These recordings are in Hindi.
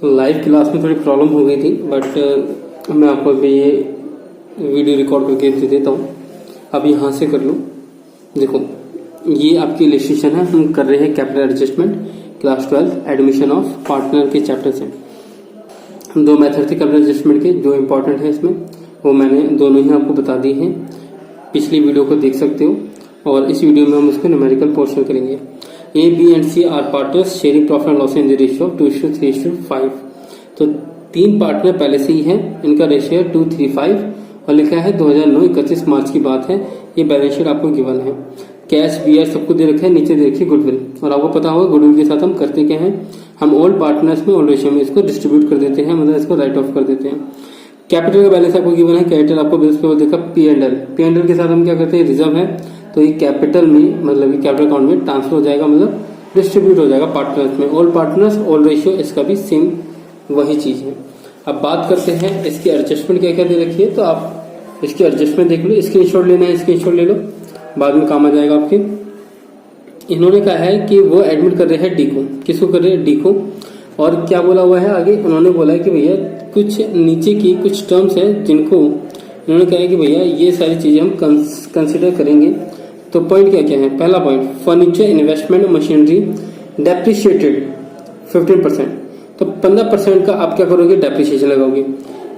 लाइव क्लास में थोड़ी प्रॉब्लम हो गई थी, बट मैं आपको अभी ये वीडियो रिकॉर्ड करके दे देता हूँ। अब यहाँ से कर लो। देखो ये आपकी इलस्ट्रेशन है, हम कर रहे हैं capital adjustment class 12 admission of partner के चैप्टर से। दो मेथड थे कैपिटल एडजस्टमेंट के जो इंपॉर्टेंट है इसमें, वो मैंने दोनों ही आपको बता दी हैं। पिछली वीडियो को देख सकते हो, और इस वीडियो में हम उसको न्यूमेरिकल पोर्शन करेंगे। A B and C are partners sharing profit and loss in the ratio 2:3:5। तो 3 पार्टनर पहले से ही हैं, इनका रेशियो 2:3:5 और लिखा है 2009 31 मार्च की बात है। ये बैलेंस शीट आपको गिवन है। कैश बीआर सबको दे रखा है, नीचे दे रखी गुडविल, और आपको पता होगा गुडविल के साथ हम करते क्या हैं, हम ओल्ड पार्टनर्स में ओल्ड रेशियो में इसको डिस्ट्रीब्यूट कर देते हैं, मतलब इसको राइट ऑफ कर देते हैं। कैपिटल का बैलेंस आपको गिवन है, कैपिटल आपको बेस पे देखा पी एंड एल के साथ हम क्या करते हैं, रिजर्व है तो ये कैपिटल में मतलब कैपिटल अकाउंट में ट्रांसफर हो जाएगा, मतलब डिस्ट्रीब्यूट हो जाएगा पार्टनर्स में। ओल्ड पार्टनर्स ओल्ड रेशियो, इसका भी सेम वही चीज है। अब बात करते हैं इसकी एडजस्टमेंट क्या क्या दे रखी है, तो आप इसकी एडजस्टमेंट देख लो। स्क्रीनशॉट लेना है, स्क्रीनशॉट ले लो, बाद में काम आ जाएगा आपके। इन्होंने कहा है कि वो एडमिट कर रहे हैं डी को, किसको कर रहे हैं, डी को। और क्या बोला हुआ है आगे, उन्होंने बोला है कि भैया कुछ नीचे की कुछ टर्म्स है जिनको उन्होंने कहा है कि भैया ये सारी चीजें हम कंसिडर करेंगे। तो पॉइंट क्या क्या है, पहला point furniture investment machinery depreciated 15%, तो 15% का आप क्या करोगे, डेप्रिशिएशन लगाओगे।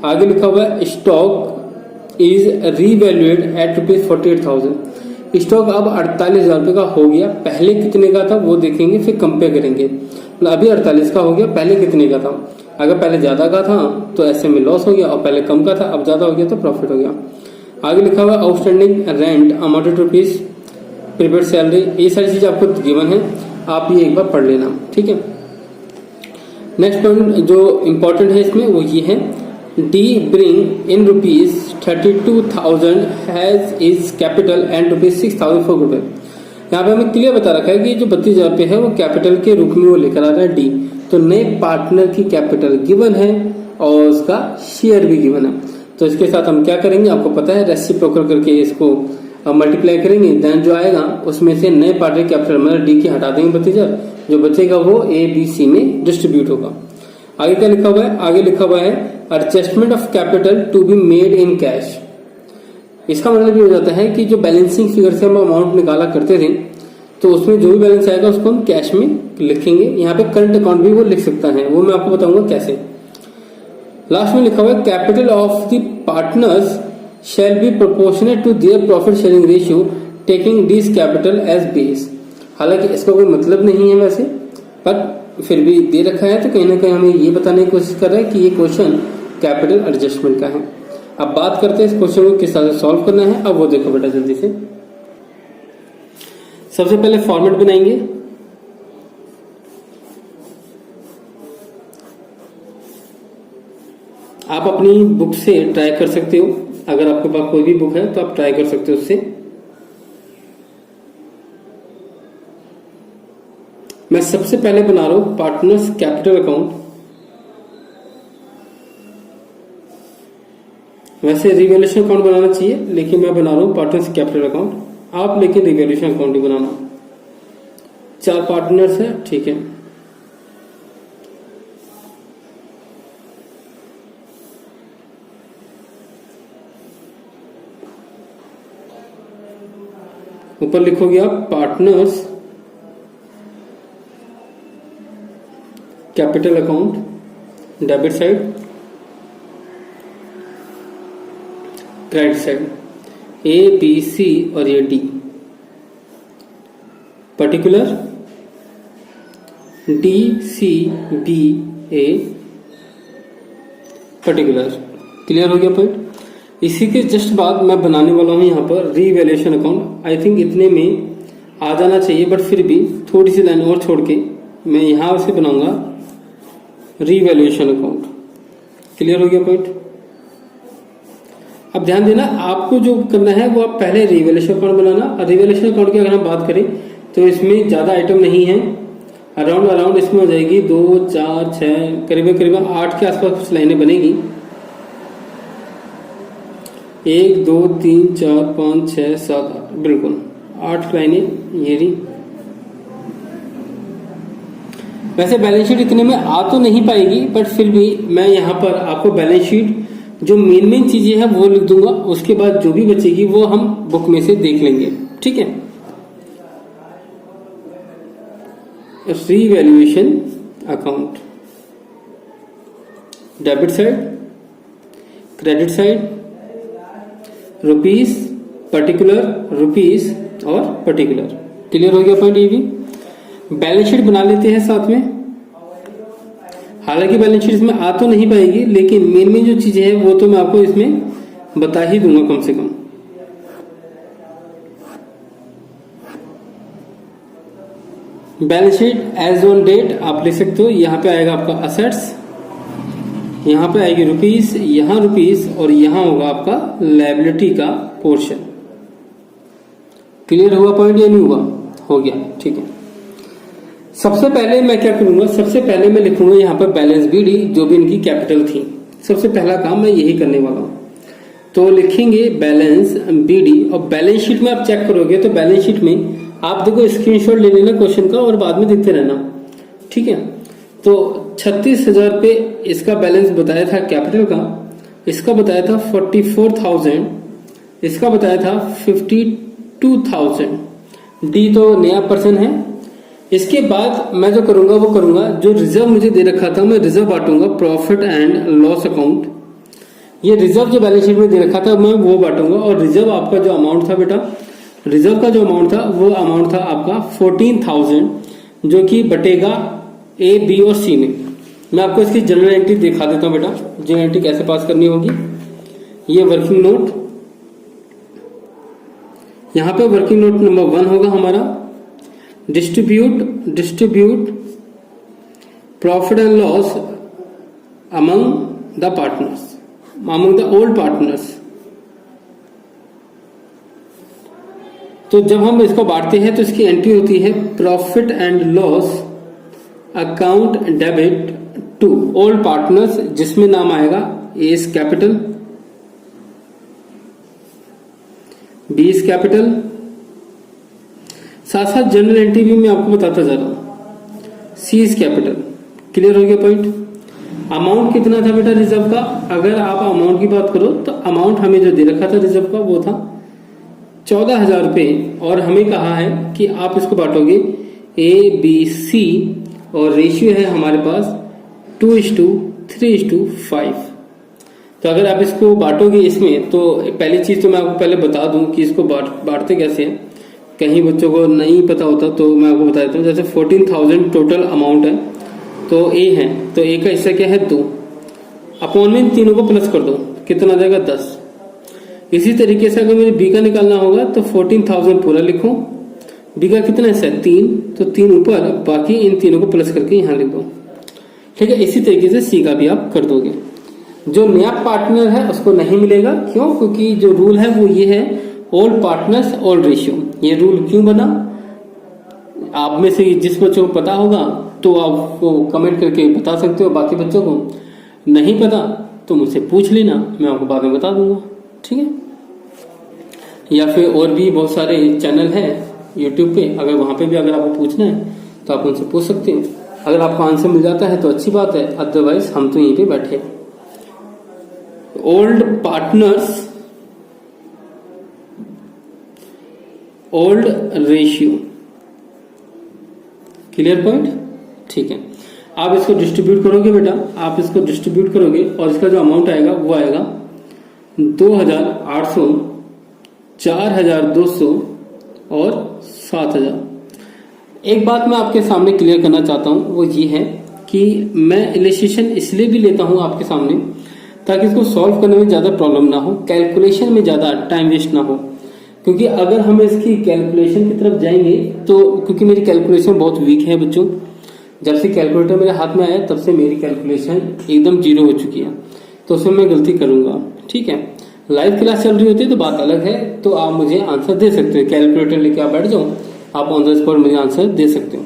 आगे लिखा हुआ है स्टॉक इज रीवैल्यूएड एट ₹48,000। स्टॉक अब 48,000 रुपये का हो गया, पहले कितने का था वो देखेंगे, फिर कंपेयर करेंगे। मतलब अभी 48 का हो गया, पहले कितने का था। अगर पहले ज्यादा का था तो ऐसे में लॉस हो गया, और पहले कम का था अब ज्यादा हो गया तो प्रॉफिट हो गया। आगे लिखा हुआ outstanding rent amounted to rupees prepaid salary, ये सारी चीज आपको गिवन है, आप ये एक बार पढ़ लेना, ठीक है। नेक्स्ट पॉइंट जो इंपॉर्टेंट है इसमें वो ये है, D bring in ₹32,000 has is capital and ₹6,000 for goodwill. यहाँ पे हमें क्लियर बता रखा है कि जो 32,000 रुपये है वो कैपिटल के रूप में वो लेकर आ रहा है डी। तो नए पार्टनर की कैपिटल गिवन है और उसका शेयर भी गिवन है। तो इसके साथ हम क्या करेंगे, आपको पता है, रेसिप्रोकल करके इसको मल्टीप्लाई करेंगे, देन जो आएगा उसमें से नए पार्टनर कैपिटल मतलब डी की हटा देंगे 32,000, जो बचेगा वो ए बी सी में डिस्ट्रीब्यूट होगा। आगे क्या लिखा हुआ है, आगे लिखा हुआ है adjustment of capital to be made in cash. इसका मतलब ये हो जाता है कि जो बैलेंसिंग फिगर से हम अमाउंट निकाला करते थे, तो उसमें जो भी बैलेंस आएगा उसको हम कैश में लिखेंगे। यहाँ पे करंट अकाउंट भी वो लिख सकता है, वो मैं आपको बताऊंगा कैसे। लास्ट में लिखा हुआ है capital of the partners shall be proportionate to their profit sharing ratio taking this capital as base. हालांकि इसका कोई मतलब नहीं है वैसे, पर फिर भी दे रखा है, तो कहीं ना कहीं हमें ये बताने की कोशिश कर रहा है कि ये क्वेश्चन कैपिटल एडजस्टमेंट का है। अब बात करते हैं इस क्वेश्चन को किस तरह से सॉल्व करना है। अब वो देखो बेटा जल्दी से। सबसे पहले फॉर्मेट बनाएंगे, आप अपनी बुक से ट्राई कर सकते हो, अगर आपके पास कोई भी बुक है तो आप ट्राई कर सकते हो उससे। मैं सबसे पहले बना रहा हूं पार्टनर्स कैपिटल अकाउंट। वैसे रिवैल्यूएशन अकाउंट बनाना चाहिए, लेकिन मैं बना रहा हूं पार्टनर्स कैपिटल अकाउंट। आप लेकिन रिवैल्यूएशन अकाउंट ही बनाना। 4 पार्टनर्स है, ठीक है। ऊपर लिखोगे आप partners capital account, debit side, credit side, A B C और ये D. Particular D C B A particular. Clear हो गया पॉइंट। इसी के जस्ट बाद मैं बनाने वाला हूं यहां पर रीवैल्यूएशन अकाउंट। आई थिंक इतने में आ जाना चाहिए, बट फिर भी थोड़ी सी लाइन और छोड़ के मैं यहां से बनाऊंगा रीवैल्यूएशन अकाउंट। क्लियर हो गया पॉइंट। अब ध्यान देना, आपको जो करना है वो आप पहले रिवैल्यूएशन अकाउंट बनाना। और रिवैल्यूएशन अकाउंट की अगर हम बात करें तो इसमें ज्यादा आइटम नहीं है, अराउंड इसमें हो जाएगी 2 4 6 करीबन 8 के आसपास कुछ लाइनें बनेगी। 1 2 3 4 5 6 7 8, बिल्कुल 8 लाइनें ये रही। वैसे बैलेंस शीट इतने में आ तो नहीं पाएगी, बट फिर भी मैं यहाँ पर आपको बैलेंस शीट जो मेन चीजें हैं वो लिख दूंगा, उसके बाद जो भी बचेगी वो हम बुक में से देख लेंगे। ठीक है, revaluation account, debit side, credit side, rupees, particular, rupees और पर्टिकुलर। क्लियर हो गया पॉइंट? ये भी बैलेंस शीट बना लेते हैं साथ में। हालांकि बैलेंस शीट इसमें आ तो नहीं पाएगी, लेकिन मेन जो चीजें हैं वो तो मैं आपको इसमें बता ही दूंगा कम से कम। Balance sheet as on date आप लिख सकते हो। यहाँ पे आएगा आपका असेट्स, यहाँ पे आएगी रुपीस, यहाँ रुपीस और यहाँ होगा आपका लायबिलिटी का पोर्शन। क्लियर हुआ पॉइंट या नहीं हुआ? हो गया, ठीक है। सबसे पहले मैं क्या करूंगा, सबसे पहले मैं लिखूंगा यहाँ पर बैलेंस बीडी, जो भी इनकी कैपिटल थी। सबसे पहला काम मैं यही करने वाला हूं। तो लिखेंगे बैलेंस बीडी, और बैलेंस शीट में आप चेक करोगे तो बैलेंस शीट में आप देखो स्क्रीनशॉट ले लेना क्वेश्चन का और बाद में देखते रहना। ठीक है, तो 36,000 पे इसका बैलेंस बताया था कैपिटल का, इसका बताया था 44,000, इसका बताया था 52,000। डी तो नया पर्सन है। इसके बाद मैं जो करूंगा वो करूंगा, जो रिजर्व मुझे दे रखा था मैं रिजर्व बांटूंगा प्रॉफिट एंड लॉस अकाउंट। ये रिजर्व जो बैलेंस शीट में दे रखा था मैं वो बांटूंगा, और रिजर्व आपका जो अमाउंट था बेटा, रिजर्व का जो अमाउंट था वो अमाउंट था आपका 14,000, जो कि बटेगा ए, बी और सी में। मैं आपको इसकी जनरल एंट्री दिखा देता हूं बेटा, जनरल एंट्री कैसे पास करनी होगी। ये वर्किंग नोट, यहां पे वर्किंग नोट नंबर 1 होगा हमारा, distribute profit and loss among the partners, among the old partners. तो जब हम इसको बांटते हैं तो इसकी एंट्री होती है profit and loss account debit to old partners, जिसमें नाम आएगा A is capital, B is capital. साथ साथ जनरल एंट्री भी मैं आपको बताता जा रहा हूं, सी इज कैपिटल। क्लियर हो गया पॉइंट? अमाउंट कितना था बेटा रिजर्व का? अगर आप अमाउंट की बात करो तो अमाउंट हमें जो दे रखा था रिजर्व का वो था 14,000 रुपये, और हमें कहा है कि आप इसको बांटोगे ए, बी, सी, और रेशियो है हमारे पास 2:3:5। तो अगर आप इसको बांटोगे इसमें, तो पहली चीज तो मैं आपको पहले बता दूं कि इसको बांटते कैसे हैं। कहीं बच्चों को नहीं पता होता तो मैं आपको बता देता हूँ। जैसे 14,000 टोटल अमाउंट है, तो ए है, तो ए का हिस्सा क्या है 2, अपॉन में तीनों को प्लस कर दो, कितना आ जाएगा 10। इसी तरीके से अगर मुझे बी का निकालना होगा तो 14,000 पूरा लिखो, बी का कितना हिस्सा है 3, तो 3 ऊपर, बाकी इन तीनों को प्लस करके यहां लिख दो। ठीक है, इसी तरीके से सी का भी आप कर दोगे। जो नया पार्टनर है उसको नहीं मिलेगा, क्यों? क्योंकि जो रूल है वो ये है, ओल्ड पार्टनर्स ओल्ड रेशियो। ये रूल क्यों बना, आप में से जिस बच्चों को पता होगा तो आपको कमेंट करके बता सकते हो, बाकी बच्चों को नहीं पता तो मुझसे पूछ लेना, मैं आपको बाद में बता दूंगा। ठीक है, या फिर और भी बहुत सारे चैनल हैं यूट्यूब पे, अगर वहां पे भी अगर आपको पूछना है तो आप उनसे पूछ सकते हो। अगर आपको आंसर मिल जाता है तो अच्छी बात है, अदरवाइज हम तो यहीं पे बैठे। Old partners old ratio. Clear point? ठीक है, आप इसको डिस्ट्रीब्यूट करोगे बेटा, आप इसको डिस्ट्रीब्यूट करोगे और इसका जो अमाउंट आएगा वो आएगा 2,800, 4,200 और 7,000। एक बात मैं आपके सामने क्लियर करना चाहता हूं, वो ये है कि मैं इलस्ट्रेशन इसलिए भी लेता हूं आपके सामने ताकि इसको सॉल्व करने में ज्यादा प्रॉब्लम ना हो, कैलकुलेशन में ज्यादा टाइम वेस्ट ना हो। क्योंकि अगर हम इसकी कैलकुलेशन की तरफ जाएंगे तो, क्योंकि मेरी कैलकुलेशन बहुत वीक है बच्चों, जब से कैलकुलेटर मेरे हाथ में आया तब से मेरी कैलकुलेशन एकदम जीरो हो चुकी है, तो उसमें मैं गलती करूंगा। ठीक है, लाइव क्लास चल रही होती है तो बात अलग है, तो आप मुझे आंसर दे सकते हो, कैलकुलेटर लेके आप बैठ जाओ, आप ऑन द स्पॉट मुझे आंसर दे सकते हो।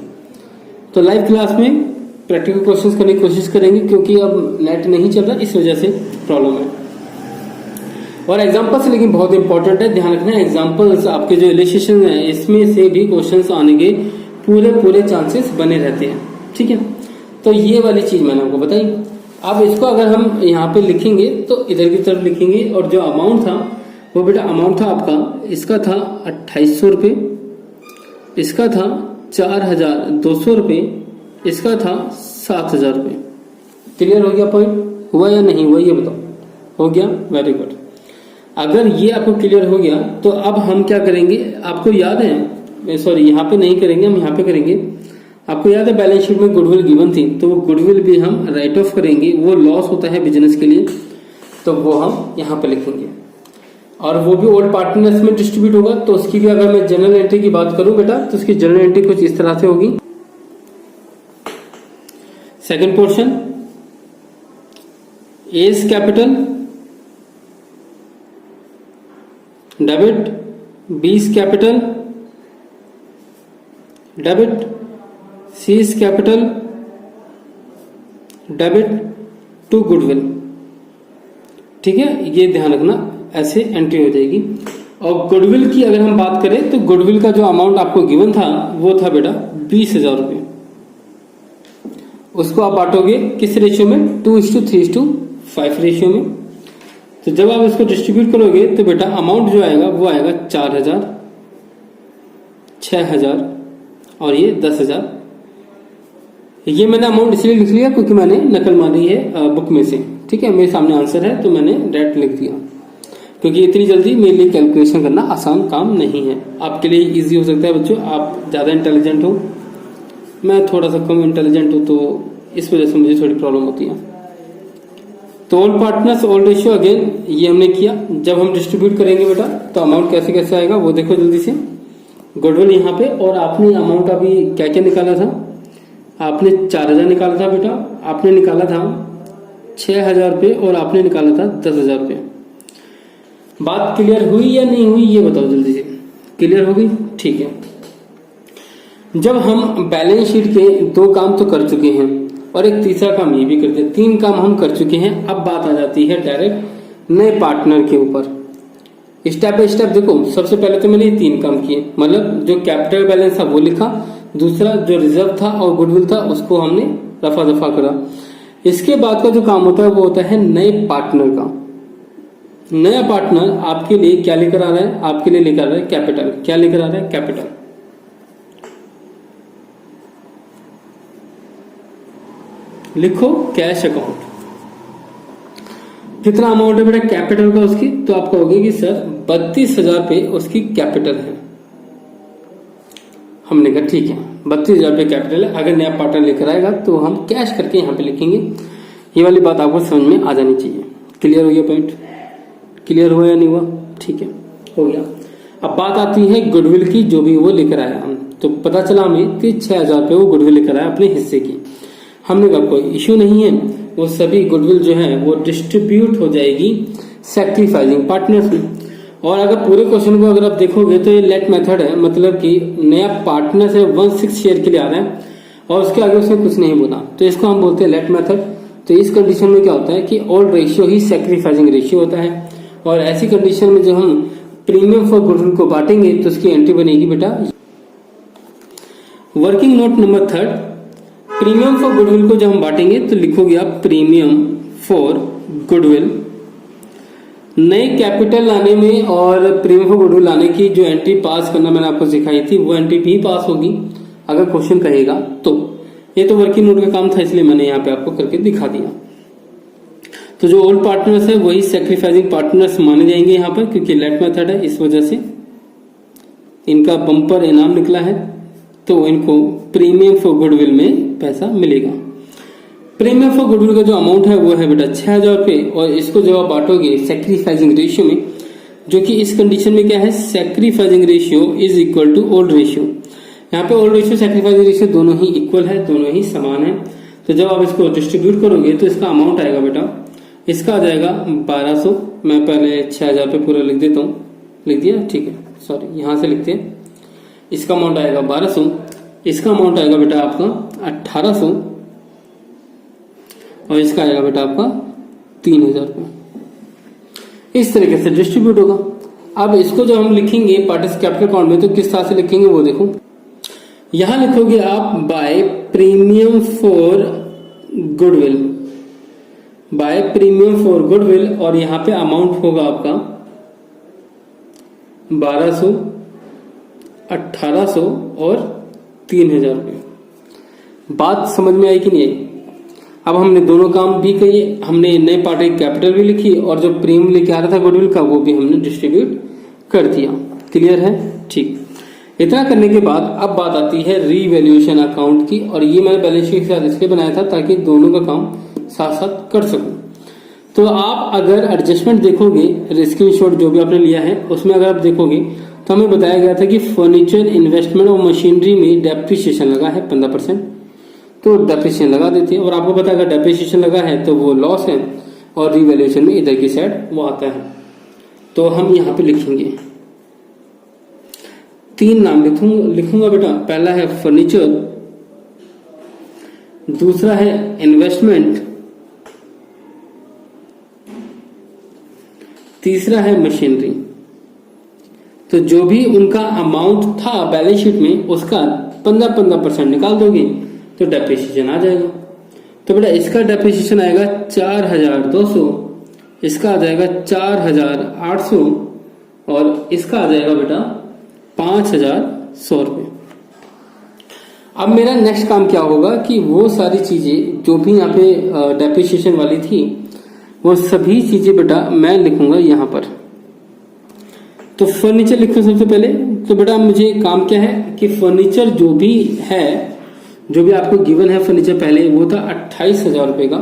तो लाइव क्लास में प्रैक्टिकल क्वेश्चंस करने की कोशिश करेंगे, क्योंकि अब नेट नहीं चल रहा, इस वजह से प्रॉब्लम है। और एग्जाम्पल्स लेकिन बहुत इंपॉर्टेंट है, ध्यान रखना। एग्जाम्पल्स आपके जो इलस्ट्रेशन है इसमें से भी क्वेश्चंस आने के पूरे चांसेस बने रहते हैं। ठीक है, तो ये वाली चीज मैंने आपको बताई। अब इसको अगर हम यहाँ पे लिखेंगे तो इधर की तरफ लिखेंगे, और जो अमाउंट था वो बेटा अमाउंट था आपका, इसका था 2800 रुपये, इसका था 4200 रुपये, इसका था 7000 रुपये। क्लियर हो गया पॉइंट? हुआ या नहीं हुआ ये बताओ? हो गया, वेरी गुड। अगर ये आपको क्लियर हो गया तो अब हम क्या करेंगे, आपको याद है, सॉरी यहाँ पे नहीं करेंगे, हम यहाँ पे करेंगे। आपको याद है बैलेंस शीट में गुडविल गिवन थी, तो वो गुडविल भी हम राइट ऑफ करेंगे। वो लॉस होता है बिजनेस के लिए, तो वो हम यहाँ पे लिखेंगे, और वो भी ओल्ड पार्टनर्स में डिस्ट्रीब्यूट होगा। तो उसकी भी अगर मैं जनरल एंट्री की बात करूं बेटा, तो उसकी जनरल एंट्री कुछ इस तरह से होगी। Second portion, A's capital debit, B's capital debit, C's capital debit to goodwill. ठीक है, ये ध्यान रखना, ऐसे एंट्री हो जाएगी। और गुडविल की अगर हम बात करें तो गुडविल का जो अमाउंट आपको गिवन था वो था बेटा 20,000 रुपये। उसको आप बांटोगे किस रेशियो में? 2:3:5 रेशियो में। तो जब आप इसको डिस्ट्रीब्यूट करोगे तो बेटा अमाउंट जो आएगा वो आएगा 4,000, 6,000 और ये 10,000। ये मैंने अमाउंट इसलिए लिख लिया क्योंकि मैंने नकल मारी है बुक में से। ठीक है, मेरे सामने आंसर है तो मैंने डायरेक्ट लिख दिया, क्योंकि इतनी जल्दी मेरे लिए कैलकुलेशन करना आसान काम नहीं है। आपके लिए इजी हो सकता है बच्चों, आप ज़्यादा इंटेलिजेंट हो, मैं थोड़ा सा कम इंटेलिजेंट हूँ, तो इस वजह से मुझे थोड़ी प्रॉब्लम होती है। तो all partners all ratio again ये हमने किया। जब हम डिस्ट्रीब्यूट करेंगे बेटा तो अमाउंट कैसे कैसे आएगा वो देखो जल्दी से। गुडविल यहाँ पे, और आपने अमाउंट अभी क्या क्या निकाला था? आपने 4,000 निकाला था बेटा, आपने निकाला था 6,000 रुपये, और आपने निकाला था 10,000 रुपये। बात क्लियर हुई या नहीं हुई ये बताओ जल्दी से। क्लियर हो गई? ठीक है। जब हम बैलेंस शीट के 2 काम तो कर चुके हैं और एक तीसरा काम ये भी करते हैं, 3 काम हम कर चुके हैं। अब बात आ जाती है डायरेक्ट नए पार्टनर के ऊपर। स्टेप बाय स्टेप देखो, सबसे पहले तो मैंने ये 3 काम किए, मतलब जो कैपिटल बैलेंस था वो लिखा, दूसरा जो रिजर्व था और गुडविल था उसको हमने रफा दफा करा। इसके बाद का जो काम होता है वो होता है नए पार्टनर का। नया पार्टनर आपके लिए क्या लेकर आ रहा है? आपके लिए लेकर आ रहा है कैपिटल। क्या लेकर आ रहा है? कैपिटल। लिखो कैश अकाउंट। कितना अमाउंट है बेटा कैपिटल का उसकी? तो आप कहोगे कि सर 32,000 रुपये उसकी कैपिटल है। हमने कहा ठीक है 32,000 रुपये कैपिटल है, अगर नया पार्टनर लेकर आएगा तो हम कैश करके यहाँ पे लिखेंगे। ये वाली बात आपको समझ में आ जानी चाहिए। क्लियर हो गया पॉइंट? क्लियर हुआ या नहीं हुआ? ठीक है, हो गया। अब बात आती है गुडविल की, जो भी वो लेकर आया। तो पता चला हमें कि 6,000 रुपये वो गुडविल लेकर आया अपने हिस्से की। हमने कहा कोई इश्यू नहीं है, वो सभी गुडविल जो है वो डिस्ट्रीब्यूट हो जाएगी सैक्रिफाइसिंग पार्टनर्स में। और अगर पूरे क्वेश्चन को अगर आप देखोगे तो ये लेट मेथड है, मतलब कि नया पार्टनर से 1/6 शेयर के लिए आ रहा है और उसके आगे उसने कुछ नहीं बोला, तो इसको हम बोलते हैं लेट मेथड। तो इस कंडीशन में क्या होता है कि ओल्ड रेशियो ही सैक्रिफाइसिंग रेशियो होता है, और ऐसी कंडीशन में जो हम प्रीमियम फॉर गुडविल को बांटेंगे तो उसकी एंट्री बनेगी बेटा working note number 3। Premium for goodwill को जब हम बांटेंगे तो लिखोगे आप प्रीमियम फॉर गुडविल। नए कैपिटल लाने में और प्रीमियम फॉर गुडविल लाने की जो एंट्री पास करना मैंने आपको सिखाई थी वो एंट्री भी पास होगी अगर क्वेश्चन कहेगा तो। ये तो वर्किंग नोट का काम था इसलिए मैंने यहाँ पे आपको करके दिखा दिया। तो जो ओल्ड पार्टनर्स है वही सैक्रिफाइसिंग पार्टनर्स माने जाएंगे यहाँ पर, क्योंकि लेट मेथड है, इस वजह से इनका बम्पर इनाम निकला है तो इनको प्रीमियम फॉर गुडविल में पैसा मिलेगा। प्रीमियम फॉर गुडविल का जो अमाउंट है वो है बेटा 6,000 रुपये, और इसको जब आप बांटोगे सैक्रिफाइसिंग रेशियो में, जो कि इस कंडीशन में क्या है sacrificing ratio is equal to old ratio. यहाँ पे ओल्ड रेशियो सैक्रिफाइसिंग रेशियो दोनों ही इक्वल है, दोनों ही समान है। तो जब आप इसको डिस्ट्रीब्यूट करोगे तो इसका अमाउंट आएगा बेटा, इसका आ जाएगा 1200। मैं पहले 6,000 पे पूरा लिख देता हूँ, लिख दिया ठीक है, सॉरी यहाँ से लिखते हैं। इसका अमाउंट आएगा 1200, इसका अमाउंट आएगा बेटा आपका 1800, और इसका आएगा बेटा आपका 3,000 रुपये। इस तरीके से डिस्ट्रीब्यूट होगा। अब इसको जब हम लिखेंगे पार्टिसिपेट कैपिटल अकाउंट में तो किस तरह से लिखेंगे वो देखो। यहां लिखोगे आप by premium for goodwill, by premium for goodwill, और यहाँ पे अमाउंट होगा आपका 1200, 1800 और 3000 रुपये। बात समझ में आई कि नहीं आई? अब हमने दोनों काम भी किए, हमने नए पार्टी कैपिटल भी लिखी और जो प्रीमियम लेके आ रहा था गुडविल का वो भी हमने डिस्ट्रीब्यूट कर दिया। क्लियर है? ठीक। इतना करने के बाद अब बात आती है रीवैल्यूएशन अकाउंट की, और ये मैंने बैलेंस शीट के साथ इसलिए बनाया था ताकि दोनों का काम साथ साथ कर सकूं। तो आप अगर एडजस्टमेंट देखोगे, स्क्रीनशॉट जो भी आपने लिया है उसमें अगर आप देखोगे तो हमें बताया गया था कि फर्नीचर, इन्वेस्टमेंट और मशीनरी में डेप्रिसिएशन लगा है 15%, तो डेप्रिसिएशन लगा देते हैं। और आपको पता है अगर डेप्रिसिएशन लगा है तो वो लॉस है, और रिवैल्यूएशन में इधर की साइड वो आता है। तो हम यहाँ पे लिखेंगे 3 नाम लिखूंगा बेटा। पहला है फर्नीचर, दूसरा है इन्वेस्टमेंट, तीसरा है मशीनरी। तो जो भी उनका अमाउंट था बैलेंस शीट में उसका 15% निकाल दोगे तो डेप्रिसिएशन आ जाएगा। तो बेटा इसका डेप्रिसिएशन आएगा 4200, इसका आ जाएगा 4800 और इसका आ जाएगा बेटा 5100 रुपये। अब मेरा नेक्स्ट काम क्या होगा कि वो सारी चीजें जो भी यहाँ पे डेप्रिसिएशन वाली थी वो सभी चीजें बेटा मैं लिखूंगा यहाँ पर। तो फर्नीचर लिखो सबसे पहले। तो बेटा मुझे काम क्या है कि फर्नीचर जो भी है, जो भी आपको गिवन है फर्नीचर पहले वो था 28,000 रुपए का।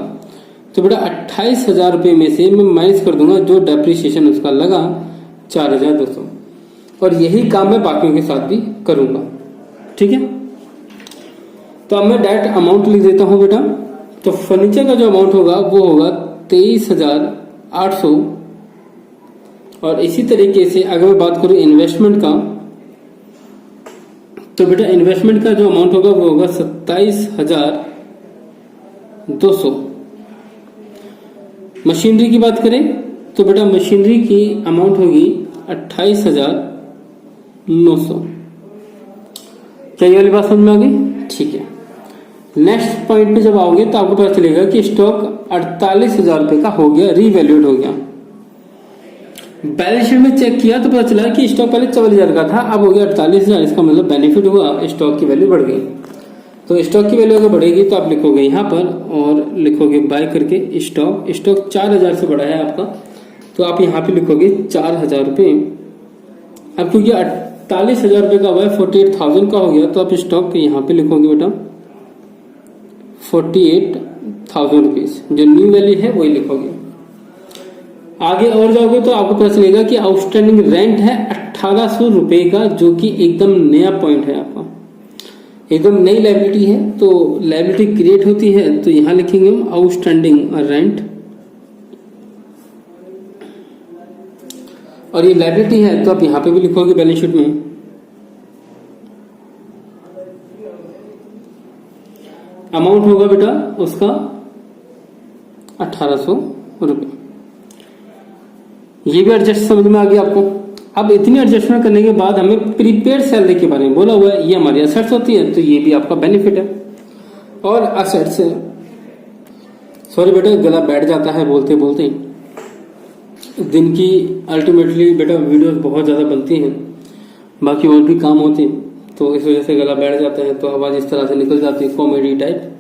तो बेटा 28,000 रुपए में से मैं माइनस कर दूंगा जो डेप्रिसिएशन उसका लगा 4,200, और यही काम मैं बाकियों के साथ भी करूंगा। ठीक है, तो अब मैं डायरेक्ट अमाउंट लिख देता हूं बेटा। तो फर्नीचर का जो अमाउंट होगा वो होगा 23,800, और इसी तरीके से अगर मैं बात करूं इन्वेस्टमेंट का, तो बेटा इन्वेस्टमेंट का जो अमाउंट होगा वो होगा 27,200। मशीनरी की बात करें तो बेटा मशीनरी की अमाउंट होगी 28,900। क्या ये वाली बात समझ में आ गई? ठीक है। नेक्स्ट पॉइंट पे जब आओगे तो आपको पता चलेगा कि स्टॉक 48,000 रुपए का हो गया, रीवैल्यूड हो गया। बैलेंस शीट में चेक किया तो पता चला कि स्टॉक पहले 44,000 का था, अब हो गया 48,000। इसका मतलब बेनिफिट हुआ, स्टॉक की वैल्यू बढ़ गई। तो स्टॉक की वैल्यू अगर बढ़ेगी तो आप लिखोगे यहाँ पर और लिखोगे बाय करके स्टॉक। स्टॉक 4,000 से बढ़ा है आपका, तो आप यहाँ पे लिखोगे 4,000 रुपये। अब क्योंकि 48,000 रुपये का हुआ है, 48,000 का हो गया, तो आप स्टॉक यहाँ पे लिखोगे बेटा 48,000 रुपीज। जो न्यू वैल्यू है वही लिखोगे। आगे और जाओगे तो आपको पता चलेगा कि आउटस्टैंडिंग रेंट है 1,800 रुपए का, जो कि एकदम नया पॉइंट है आपका, एकदम नई लायबिलिटी है। तो लायबिलिटी क्रिएट होती है तो यहां लिखेंगे हम आउटस्टैंडिंग रेंट, और ये लायबिलिटी है तो आप यहां पे भी लिखोगे बैलेंस शीट में। अमाउंट होगा बेटा उसका 1,800 रुपये। ये भी एडजस्ट समझ में आ गया आपको। अब इतनी एडजस्टमेंट करने के बाद हमें प्रीपेड सैलरी के बारे में बोला हुआ है, ये हमारी असेट्स होती है, तो ये भी आपका बेनिफिट है। और असेट्स, सॉरी बेटा गला बैठ जाता है बोलते बोलते। दिन की अल्टीमेटली बेटा वीडियोस बहुत ज़्यादा बनती हैं, बाकी और भी काम होते हैं, तो इस वजह से गला बैठ जाता है, तो आवाज़ इस तरह से निकल जाती है, कॉमेडी टाइप।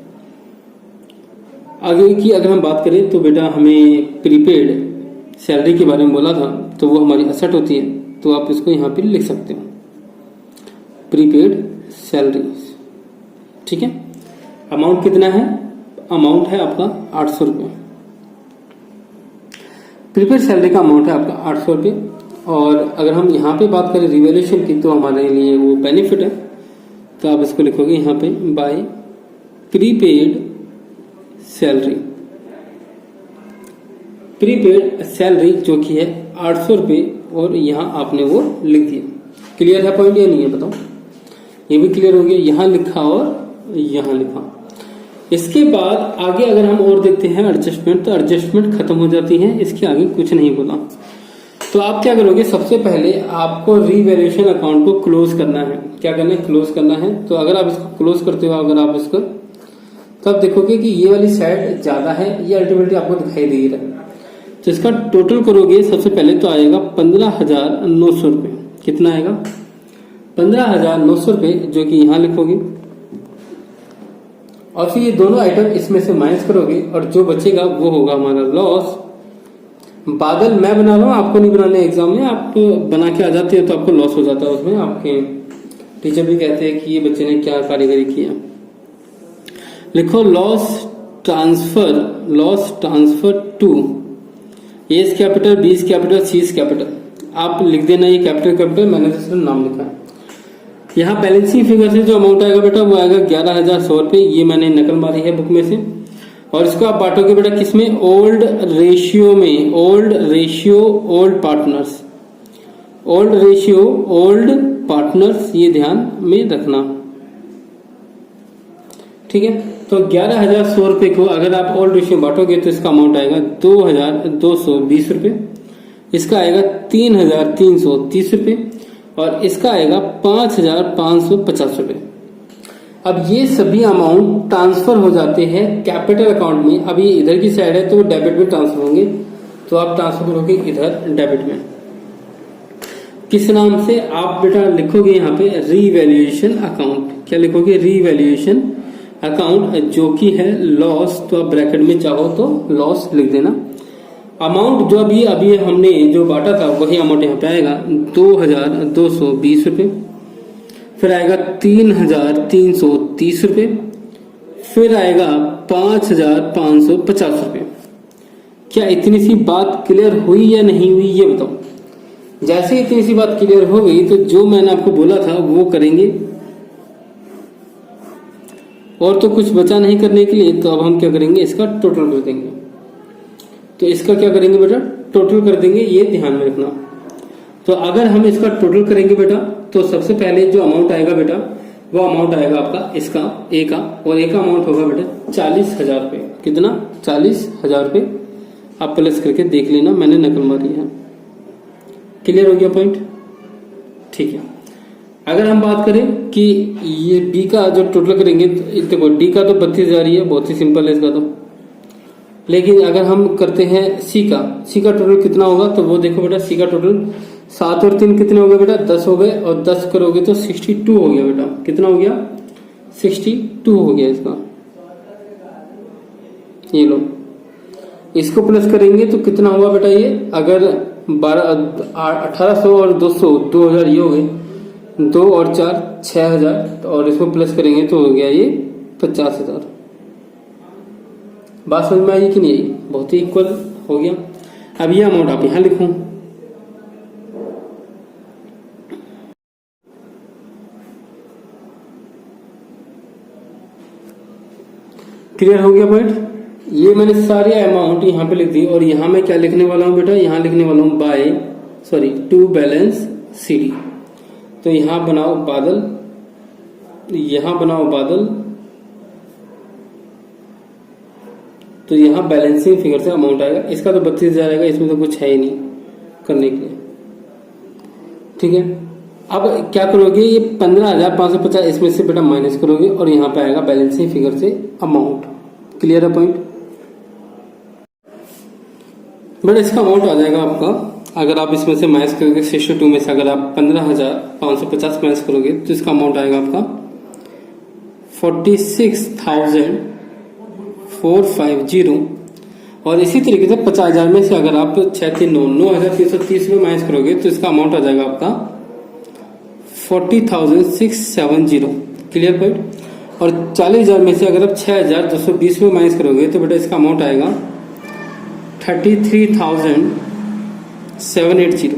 आगे की अगर हम बात करें तो बेटा हमें प्रीपेड सैलरी के बारे में बोला था, तो वो हमारी असेट होती है, तो आप इसको यहाँ पे लिख सकते हो प्रीपेड सैलरी। ठीक है, अमाउंट कितना है? अमाउंट है आपका 800 रुपये। प्रीपेड सैलरी का अमाउंट है आपका 800 रुपये। और अगर हम यहाँ पे बात करें रिवैल्यूएशन की, तो हमारे लिए वो बेनिफिट है, तो आप इसको लिखोगे यहाँ पे by prepaid salary. Prepaid salary जो कि है 800 रुपये, और यहाँ आपने वो लिख दिया। क्लियर है पॉइंट या नहीं है बताओ? ये भी क्लियर हो गया, यहाँ लिखा और यहाँ लिखा। इसके बाद आगे अगर हम और देखते हैं एडजस्टमेंट, तो एडजस्टमेंट खत्म हो जाती है, इसके आगे कुछ नहीं बोला। तो आप क्या करोगे, सबसे पहले आपको रीवैल्यूएशन अकाउंट को क्लोज करना है। क्या करना है? क्लोज करना है। तो अगर आप इसको क्लोज करते हो, अगर आप इसको, तो आप देखोगे कि ये वाली साइड ज्यादा है, ये अल्टीमेटली आपको दिखाई दे रहा है। तो इसका टोटल करोगे सबसे पहले तो आएगा 15,900 रुपये। कितना आएगा? 15,900 रुपये, जो कि यहाँ लिखोगे और फिर ये दोनों आइटम इसमें से माइनस करोगे और जो बचेगा वो होगा हमारा लॉस। बादल मैं बना रहा हूँ, आपको नहीं बनाने एग्जाम में, आप बना के आ जाते हैं तो आपको लॉस हो जाता है उसमें। आपके टीचर भी कहते हैं कि ये बच्चे ने क्या कारीगरी किया। लिखो loss transfer to A's capital, B capital, C capital. आप लिख देना ये कैपिटल, मैंने तो सिर्फ नाम लिखा है। यहाँ बैलेंसिंग फिगर से जो अमाउंट आएगा बेटा वो आएगा 11,100 रुपये। ये मैंने नकल मारी है बुक में से। और इसको आप बांटोगे बेटा किसमें? ओल्ड रेशियो में। Old ratio old partners, old ratio old partners, ये ध्यान में रखना। ठीक है, तो 11,100 रुपये को अगर आप ओल्ड रेशियो बांटोगे तो इसका अमाउंट आएगा 2,220 रुपये, इसका आएगा 3,330 रुपये और इसका आएगा 5,550 रुपये। अब ये सभी अमाउंट ट्रांसफर हो जाते हैं कैपिटल अकाउंट में। अब ये इधर की साइड है तो डेबिट में ट्रांसफर होंगे, तो आप ट्रांसफर करोगे इधर डेबिट में। किस नाम से? आप बेटा लिखोगे यहाँ पे रीवैल्यूएशन अकाउंट। क्या लिखोगे? रीवैल्यूएशन अकाउंट, जो कि है लॉस। तो आप ब्रैकेट में चाहो तो लॉस लिख देना। अमाउंट जो अभी हमने जो बांटा था वही अमाउंट यहाँ पे आएगा 2,220 रुपये, फिर आएगा 3,330 रुपये, फिर आएगा 5,550 रुपये। क्या इतनी सी बात क्लियर हुई या नहीं हुई ये बताओ? जैसे इतनी सी बात क्लियर हो गई तो जो मैंने आपको बोला था वो करेंगे, और तो कुछ बचा नहीं करने के लिए। तो अब हम क्या करेंगे? इसका टोटल कर देंगे। तो इसका क्या करेंगे बेटा? टोटल कर देंगे, ये ध्यान में रखना। तो अगर हम इसका टोटल करेंगे बेटा तो सबसे पहले जो अमाउंट आएगा बेटा वो अमाउंट आएगा आपका इसका ए का, और ए का अमाउंट होगा बेटा 40,000 रुपये। कितना? 40,000 रुपये। आप प्लस करके देख लेना, मैंने नकल मारी है। क्लियर हो गया पॉइंट? ठीक है। अगर हम बात करें कि ये बी का जो टोटल करेंगे, देखो डी का तो 32,000 ही है, बहुत ही सिंपल है इसका तो। लेकिन अगर हम करते हैं सी का टोटल कितना होगा? तो वो देखो बेटा सी का टोटल 7 और 3 कितने हो गए बेटा? 10 हो गए, और 10 करोगे तो 62 हो गया बेटा। कितना हो गया? 62 हो गया इसका। ये लो, इसको प्लस करेंगे तो कितना हुआ बेटा? ये अगर 1800 और 200 2000 ये हो गए, 2 और 4 6,000, और इसको प्लस करेंगे तो हो गया ये 50,000। बात समझ में आई कि नहीं आई? बहुत ही इक्वल हो गया। अब ये अमाउंट आप यहां लिखो। क्लियर हो गया पॉइंट? ये मैंने सारे अमाउंट यहाँ पे लिख दी, और यहाँ मैं क्या लिखने वाला हूँ बेटा? यहाँ लिखने वाला हूँ टू बैलेंस CD। तो यहाँ बनाओ बादल, यहाँ बनाओ बादल, तो यहाँ बैलेंसिंग फिगर से अमाउंट आएगा। इसका तो 32,000 आएगा, इसमें तो कुछ है ही नहीं करने के लिए। ठीक है, अब क्या करोगे? ये 15,550 इसमें से बेटा माइनस करोगे, और यहाँ पे आएगा बैलेंसिंग फिगर से अमाउंट। क्लियर है पॉइंट? बेटा इसका अमाउंट आ जाएगा आपका, अगर आप इसमें से माइनस करोगे 62 में से अगर आप 15,550 माइनस करोगे तो इसका अमाउंट आएगा आपका 46,450। और इसी तरीके से 50,000 में से अगर आप 9,330 में माइनस करोगे तो इसका अमाउंट आ जाएगा आपका 40,670। Clear point? और 40,000 में से अगर आप 6,220 में माइनस करोगे तो बेटा इसका अमाउंट आएगा 33,780।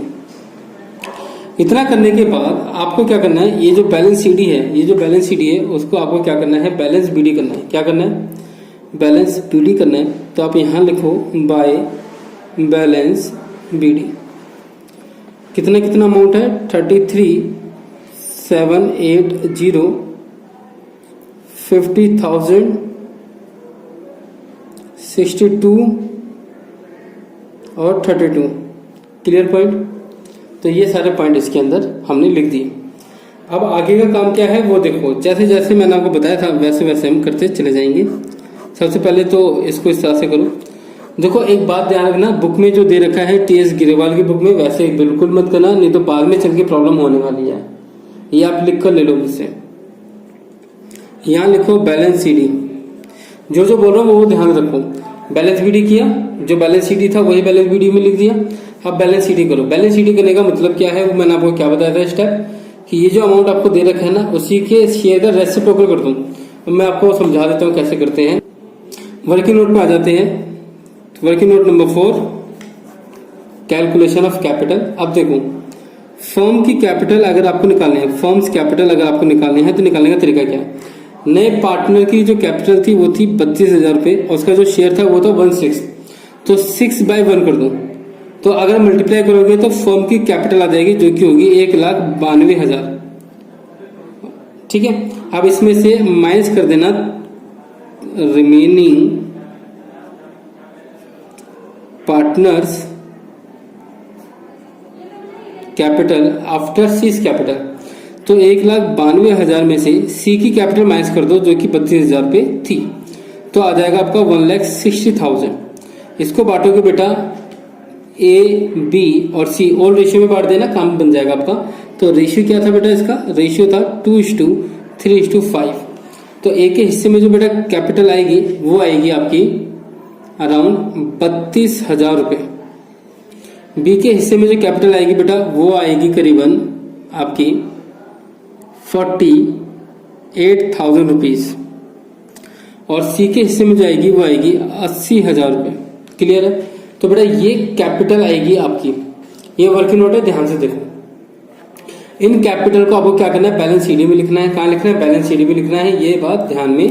इतना करने के बाद आपको क्या करना है? ये जो बैलेंस CD है, उसको आपको क्या करना है? बैलेंस BD करना है। क्या करना है? बैलेंस BD करना है। तो आप यहां लिखो बाय बैलेंस BD। कितना अमाउंट है? 33,780, 50,000, 62 और 32। Clear point? तो ये सारे पॉइंट इसके अंदर हमने लिख दिए। अब आगे का काम क्या है वो देखो। जैसे जैसे मैंने आपको बताया था वैसे वैसे हम करते चले जाएंगे। सबसे पहले तो इसको इस तरह से करो। देखो एक बात ध्यान रखना, बुक में जो दे रखा है टीएस गिरेवाल की बुक में वैसे बिल्कुल मत करना, नहीं तो बाद में चल के प्रॉब्लम होने वाली है। ये आप लिख कर ले लो मुझसे। यहाँ लिखो बैलेंस सीडी, जो जो बोल रहा हूँ वो ध्यान रखो। बैलेंस बीडी किया, जो बैलेंस सीडी था वही बैलेंस बीडी में लिख दिया। अब बैलेंस सीडी करो। बैलेंस सीडी करने का मतलब क्या है वो मैंने आपको क्या बताया था स्टेप, कि ये जो अमाउंट आपको दे रखा है ना उसी के शेयर का रेसिप्रोकल कर दूं। तो मैं आपको समझा देता हूँ कैसे करते हैं। वर्किंग नोट में आ जाते हैं। Working note number 4, calculation of capital. अब देखो फर्म की कैपिटल अगर आपको निकालनी है, फर्म्स कैपिटल अगर आपको निकालनी है तो निकालने का तरीका क्या है। नए पार्टनर की जो कैपिटल थी वो थी 32,000 रुपए और उसका जो शेयर था वो था 1/6, तो 6/1 कर दो। तो अगर मल्टीप्लाई करोगे तो फर्म की कैपिटल आ जाएगी जो कि होगी 1,92,000। ठीक है, अब इसमें से माइनस कर देना remaining partners capital after seize capital. तो 1,92,000 में से सी की कैपिटल माइनस कर दो जो कि 32,000 रुपये थी, तो आ जाएगा आपका 1,60,000। इसको बांटोगे बेटा ए, बी और सी, ऑल रेशियो में बांट देना, काम बन जाएगा आपका। तो रेशियो क्या था बेटा, इसका रेशियो था 2:3:5। तो ए के हिस्से में जो बेटा कैपिटल आएगी वो आएगी आपकी अराउंड 32,000 रुपये। बी के हिस्से में जो कैपिटल आएगी बेटा वो आएगी करीबन आपकी 48,000 रुपीज, और सी के हिस्से में जो आएगी वो आएगी 80,000 रुपये। क्लियर है। तो बेटा ये कैपिटल आएगी आपकी। ये वर्किंग नोट है, ध्यान से देखो। इन कैपिटल को आपको क्या करना है, बैलेंस शीट में लिखना है। कहाँ लिखना है, बैलेंस शीट में लिखना है। ये बात ध्यान में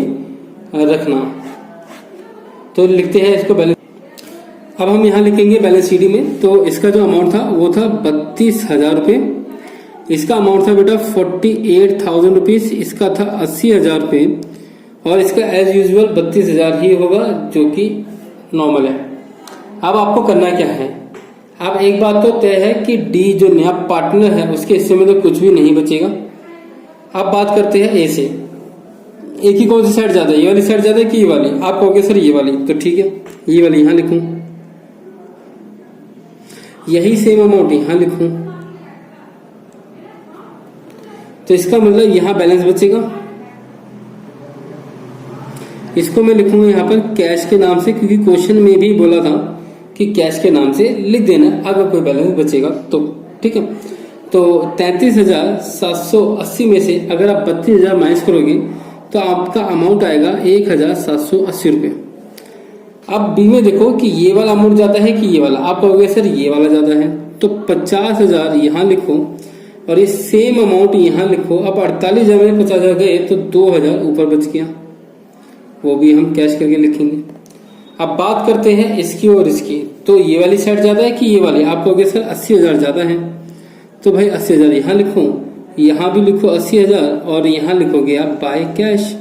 रखना। तो लिखते हैं इसको बैलेंस। अब हम यहाँ लिखेंगे बैलेंस शीट में। तो इसका जो अमाउंट था वो था 32,000 रुपये। इसका अमाउंट था बेटा 48,000 रुपीज। इसका था 80,000 रुपये और इसका एज यूजुअल 32,000 ही होगा जो कि नॉर्मल है। अब आपको करना क्या है, अब एक बात तो तय है कि डी जो नया पार्टनर है उसके हिस्से में तो कुछ भी नहीं बचेगा। अब बात करते हैं ए से। ए की कौन सी साइड ज्यादा है, ये वाली साइड ज्यादा है कि ये वाली। आप कहोगे सर ये वाली, तो ठीक है ये वाली यहां लिखूं, यही सेम अमाउंट यहां लिखूं, तो इसका मतलब यहां बैलेंस बचेगा। इसको मैं लिखूंगा यहां पर कैश के नाम से, क्योंकि क्वेश्चन में भी बोला था कि कैश के नाम से लिख देना अगर कोई बैलेंस बचेगा तो। ठीक है, तो 33,780 में से अगर आप 32,000 माइनस करोगे तो आपका अमाउंट आएगा 1,780 रुपये। अब बी में देखो कि ये वाला अमाउंट ज्यादा है कि ये वाला। आप कहोगे सर ये वाला ज्यादा है, तो 50,000 यहां लिखो और ये सेम अमाउंट यहां लिखो। अब 48,000 में 50,000 गए तो 2,000 ऊपर बच गया, वो भी हम कैश करके लिखेंगे। अब बात करते हैं इसकी और इसकी। तो ये वाली साइड ज्यादा है कि ये वाली। आप कहोगे सर 80,000 ज्यादा है, तो भाई 80,000 यहां लिखो, यहां भी लिखो 80,000 और यहां लिखोगे आप बाय कैश।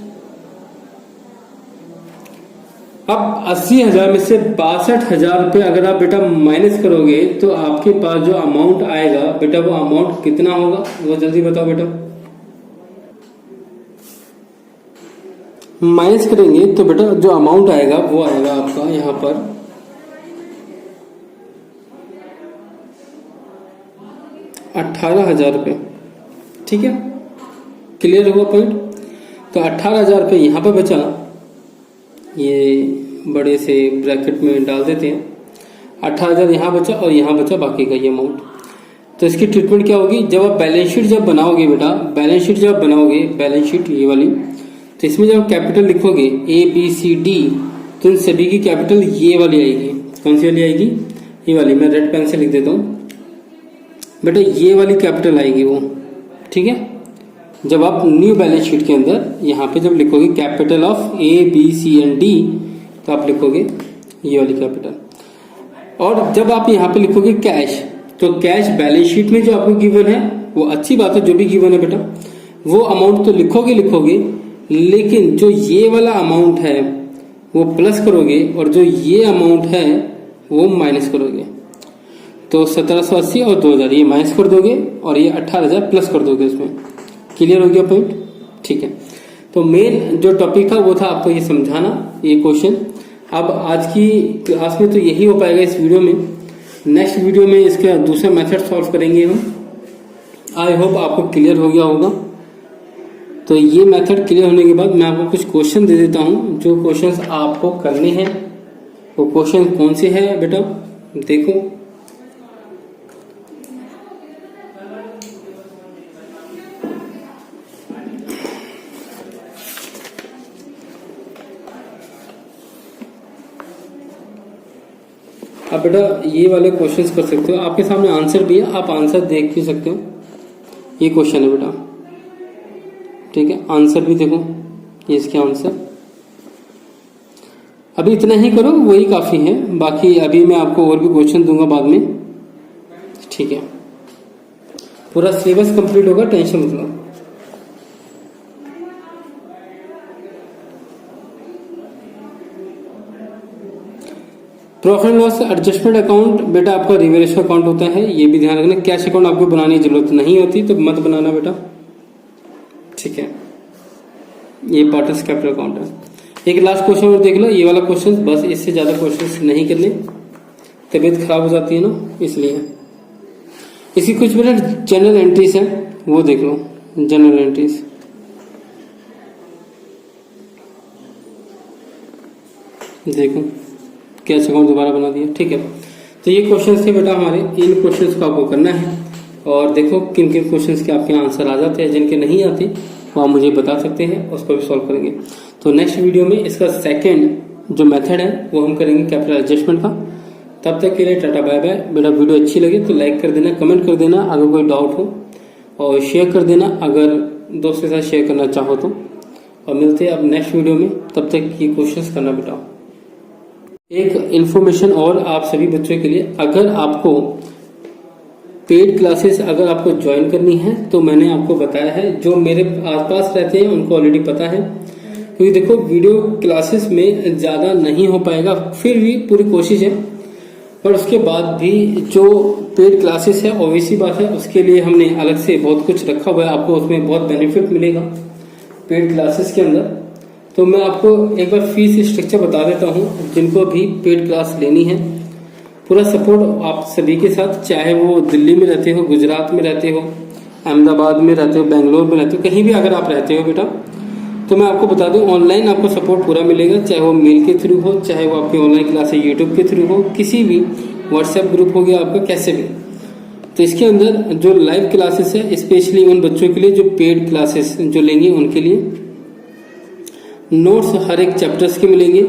अब 80,000 में से 62,000 रुपये अगर आप बेटा माइनस करोगे तो आपके पास जो अमाउंट आएगा बेटा वो अमाउंट कितना होगा, वो जल्दी बताओ बेटा। माइनस करेंगे तो बेटा जो अमाउंट आएगा वो आएगा आपका यहां पर 18,000 रुपये। ठीक है, क्लियर हुआ पॉइंट। तो 18,000 रुपये यहां पर बचा, ये बड़े से ब्रैकेट में डाल देते हैं। 18,000 यहां बचा और यहां बचा बाकी का ये अमाउंट। तो इसकी ट्रीटमेंट क्या होगी, जब आप बैलेंस शीट जब बनाओगे बेटा, बैलेंस शीट जब बनाओगे, बैलेंस शीट ये वाली, तो इसमें जब कैपिटल लिखोगे ए बी सी डी तो इन सभी की कैपिटल ये वाली आएगी। कौन सी वाली आएगी, ये वाली। मैं रेड पेन से लिख देता हूँ बेटा, ये वाली कैपिटल आएगी वो। ठीक है, जब आप न्यू बैलेंस शीट के अंदर यहाँ पे जब लिखोगे capital of A B C and D तो आप लिखोगे ये वाली कैपिटल। और जब आप यहाँ पे लिखोगे कैश, तो कैश बैलेंस शीट में जो आपको गिवन है वो अच्छी बात है, जो भी गिवन है बेटा वो अमाउंट तो लिखोगे, लेकिन जो ये वाला अमाउंट है वो प्लस करोगे और जो ये अमाउंट है वो माइनस करोगे। तो 1780 और 2000 ये माइनस कर दोगे और ये 18,000 प्लस कर दोगे इसमें। क्लियर हो गया पॉइंट। ठीक है, तो मेन जो टॉपिक था वो था आपको ये समझाना ये क्वेश्चन। अब आज की क्लास में तो यही हो पाएगा इस वीडियो में। नेक्स्ट वीडियो में इसका दूसरा मेथड सॉल्व करेंगे हम। आई होप आपको क्लियर हो गया होगा। तो ये मेथड क्लियर होने के बाद मैं आपको कुछ क्वेश्चन दे देता हूँ। जो क्वेश्चंस आपको करने हैं वो क्वेश्चन कौन से हैं बेटा देखो। अब बेटा ये वाले क्वेश्चंस कर सकते हो, आपके सामने आंसर भी है, आप आंसर देख भी सकते हो। ये क्वेश्चन है बेटा, ठीक है, आंसर भी देखो, ये इसके आंसर। अभी इतना ही करो, वही काफी है, बाकी अभी मैं आपको और भी क्वेश्चन दूंगा बाद में, ठीक है। पूरा सिलेबस कंप्लीट होगा, टेंशन मत लो। Profit and loss adjustment account बेटा आपका रिवैल्यूएशन अकाउंट होता है, ये भी ध्यान रखना। कैश अकाउंट आपको बनाने की जरूरत नहीं होती, तो मत बनाना बेटा, ठीक है। ये पार्टनर्स कैपिटल अकाउंट है। एक लास्ट क्वेश्चन और देख लो, ये वाला क्वेश्चन, बस इससे ज्यादा क्वेश्चन नहीं करने, तबीयत खराब हो जाती है ना, इसलिए। इसकी कुछ बेटा जनरल एंट्रीज है, वो देख लो, जनरल एंट्रीज। देखो कैश अकाउंट दोबारा बना दिया, ठीक है। तो ये क्वेश्चन थे बेटा हमारे, इन क्वेश्चंस को आपको करना है। और देखो किन किन क्वेश्चंस के आपके आंसर आ जाते हैं, जिनके नहीं आते वो आप मुझे बता सकते हैं, उसको भी सॉल्व करेंगे। तो नेक्स्ट वीडियो में इसका सेकंड जो मेथड है वो हम करेंगे कैपिटल एडजस्टमेंट का। तब तक के लिए टाटा बाय बाय। बेटा वीडियो अच्छी लगे तो लाइक कर देना, कमेंट कर देना अगर कोई डाउट हो, और शेयर कर देना अगर दोस्त के साथ शेयर करना चाहो तो। और मिलते हैं अब नेक्स्ट वीडियो में, तब तक ये क्वेश्चंस करना बेटा। एक इन्फॉर्मेशन और आप सभी बच्चों के लिए, अगर आपको पेड क्लासेस अगर आपको ज्वाइन करनी है तो मैंने आपको बताया है, जो मेरे आसपास रहते हैं उनको ऑलरेडी पता है, क्योंकि देखो वीडियो क्लासेस में ज़्यादा नहीं हो पाएगा, फिर भी पूरी कोशिश है। पर उसके बाद भी जो पेड क्लासेस है ऑब्वियसली बात है, उसके लिए हमने अलग से बहुत कुछ रखा हुआ है, आपको उसमें बहुत बेनिफिट मिलेगा पेड क्लासेस के अंदर। तो मैं आपको एक बार फीस स्ट्रक्चर बता देता हूँ, जिनको भी पेड क्लास लेनी है। पूरा सपोर्ट आप सभी के साथ, चाहे वो दिल्ली में रहते हो, गुजरात में रहते हो, अहमदाबाद में रहते हो, बेंगलोर में रहते हो, कहीं भी अगर आप रहते हो बेटा, तो मैं आपको बता दूं ऑनलाइन आपको सपोर्ट पूरा मिलेगा, चाहे वो मेल के थ्रू हो, चाहे वो आपकी ऑनलाइन क्लास यूट्यूब के थ्रू हो, किसी भी व्हाट्सएप ग्रुप हो गया आपका, कैसे भी। तो इसके अंदर जो लाइव क्लासेस है, स्पेशली उन बच्चों के लिए जो पेड क्लासेस जो लेंगे उनके लिए नोट्स हर एक चैप्टर्स के मिलेंगे।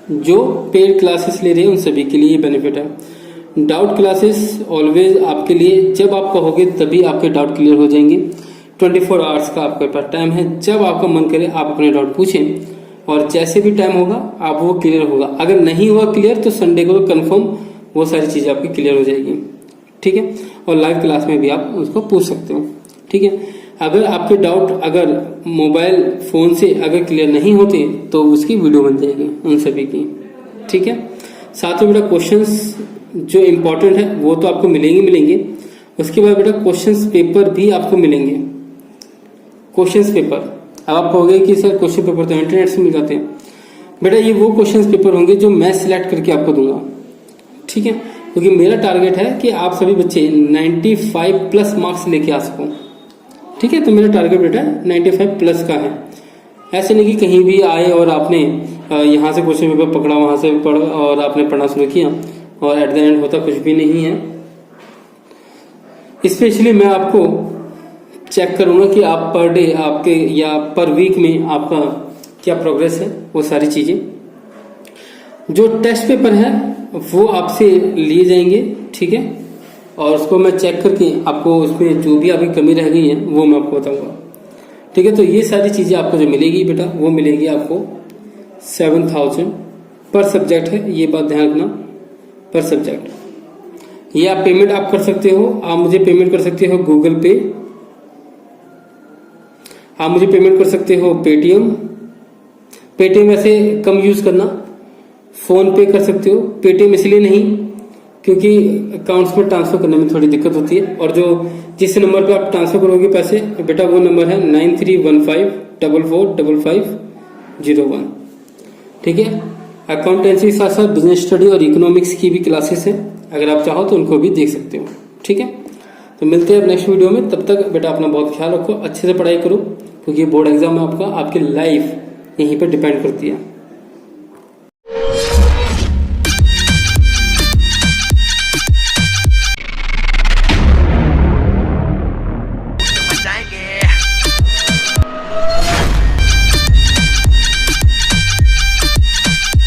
जो पेड क्लासेस ले रहे हैं उन सभी के लिए बेनिफिट है। डाउट क्लासेस ऑलवेज आपके लिए, जब आप कहोगे तभी आपके डाउट क्लियर हो जाएंगे। 24 आवर्स का आपके पास टाइम है, जब आपका मन करे आप अपने डाउट पूछें, और जैसे भी टाइम होगा आप वो क्लियर होगा। अगर नहीं हुआ क्लियर तो संडे को कंफर्म वो सारी चीजें आपकी क्लियर हो जाएगी, ठीक है। और लाइव क्लास में भी आप उसको पूछ सकते हो, ठीक है। अगर आपके डाउट अगर मोबाइल फोन से अगर क्लियर नहीं होते तो उसकी वीडियो बन जाएगी उन सभी की, ठीक है। साथ में बेटा क्वेश्चंस जो इम्पोर्टेंट है वो तो आपको मिलेंगे। उसके बाद बेटा क्वेश्चंस पेपर भी आपको मिलेंगे। क्वेश्चंस पेपर, अब आप कहोगे कि सर क्वेश्चन पेपर तो इंटरनेट से मिल जाते हैं, बेटा ये वो क्वेश्चंस पेपर होंगे जो मैं सिलेक्ट करके आपको दूंगा, ठीक है। क्योंकि मेरा टारगेट है कि आप सभी बच्चे 95 प्लस मार्क्स लेके आ सको, ठीक है। तो मेरा टारगेट बेटा 95 प्लस का है। ऐसे नहीं कि कहीं भी आए और आपने यहाँ से क्वेश्चन पेपर पकड़ा, वहां से पढ़ और आपने पढ़ना शुरू किया और एट द एंड होता कुछ भी नहीं है। स्पेशली मैं आपको चेक करूंगा कि आप पर डे आपके या पर वीक में आपका क्या प्रोग्रेस है, वो सारी चीजें। जो टेस्ट पेपर है वो आपसे लिए जाएंगे, ठीक है। और उसको मैं चेक करके आपको उसमें जो भी अभी कमी रह गई है वो मैं आपको बताऊंगा, ठीक है। तो ये सारी चीजें आपको जो मिलेगी बेटा वो मिलेगी आपको 7000 पर सब्जेक्ट है, ये बात ध्यान रखना, पर सब्जेक्ट। ये आप पेमेंट आप कर सकते हो, आप मुझे पेमेंट कर सकते हो गूगल पे, आप मुझे पेमेंट कर सकते हो पेटीएम। पेटीएम वैसे कम यूज करना, फोन पे कर सकते हो। पेटीएम इसलिए नहीं क्योंकि अकाउंट्स में ट्रांसफर करने में थोड़ी दिक्कत होती है, और जो जिस नंबर पे आप ट्रांसफर करोगे पैसे बेटा वो नंबर है 9315 944501। ठीक है। अकाउंटेंसी के साथ साथ बिजनेस स्टडी और इकोनॉमिक्स की भी क्लासेस है, अगर आप चाहो तो उनको भी देख सकते हो। ठीक है, तो मिलते हैं अब नेक्स्ट वीडियो में। तब तक बेटा अपना बहुत ख्याल रखो, अच्छे से पढ़ाई करो, क्योंकि बोर्ड एग्जाम में आपकी लाइफ यहीं पर डिपेंड करती है।